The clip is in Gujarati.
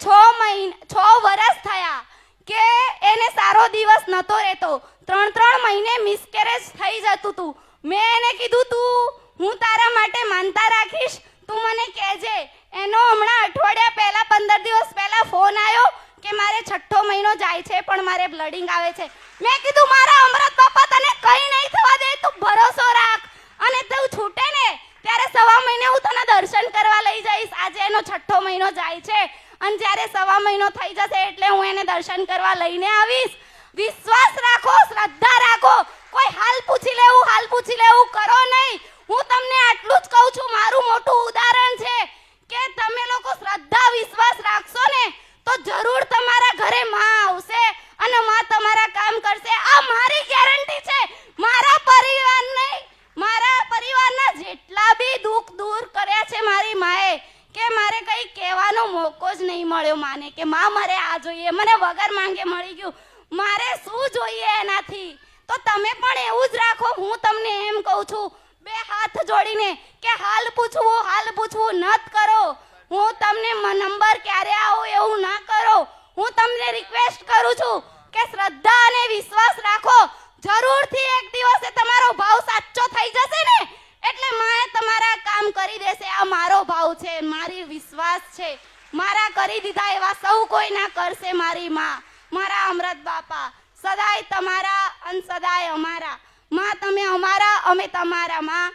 6 વર્ષ થયા કે એને સારો દિવસ નતો રહેતો. 3 મહિને મિસકેરેજ થઈ જતું હતું. મેં એને કીધું તું હું તારા માટે માનતા રાખીશ, તું મને કહેજે. એનો હમણાં અઠવાડિયા પહેલા 15 દિવસ પહેલા ફોન આવ્યો કે મારે 6ઠ્ઠો મહિનો જાય છે પણ મારે બ્લડિંગ આવે છે. મેં કીધું મારા અમૃત બાપા તને કંઈ નહીં થવા દે, તું ભરોસો રાખ અને તું છૂટે ને ત્યારે 1.5 મહિને હું તને દર્શન કરવા લઈ જઈશ. આજે એનો 6ઠ્ઠો મહિનો જાય છે અને જ્યારે 1.5 મહિનો થઈ જશે એટલે હું એને દર્શન કરવા લઈને આવીશ. વિશ્વાસ રાખો, શ્રદ્ધા રાખો. કોઈ હાલ પૂછી લેવું કરો નહીં. હું તમને આટલું જ કહું છું. મારું મોટું ઉદાહરણ છે કે તમે લોકો શ્રદ્ધા વિશ્વાસ રાખશો ને તો જરૂર તમારા ઘરે માં આવશે અને માં તમારા કામ કરશે. આ મારી ગેરંટી છે. મારા પરિવારના જેટલા બી દુઃખ દૂર કર્યા છે મારી માએ, કે મારે કંઈ કહેવાનો મોકો જ નહીં મળ્યો માને કે માં મારે આ જોઈએ, મને વગર માંગે મળી ગયું, મારે શું જોઈએ એનાથી. તો તમે પણ એવું જ રાખો. હું તમને એમ કહું છું 2 હાથ જોડીને કે હાલ પૂછવું નત કરો. હું તમને નંબર ક્યારે આવો એવું ના કરો. હું તમને રિક્વેસ્ટ કરું છું કે શ્રદ્ધા અને વિશ્વાસ રાખો. જરૂરથી એક દિવસે તમારો ભાવ સાચો થઈ જશે ને એટલે માએ તમારા કામ કરી દેશે. આ મારો ભાવ છે, મારી વિશ્વાસ છે. મારા કરી દીધા એવા સૌ કોઈ ના કરશે. મારી માં, મારા અમૃત બાપા સદાય તમારા અને સદાય અમારા. માં તમે અમારા, અમે તમારા. માં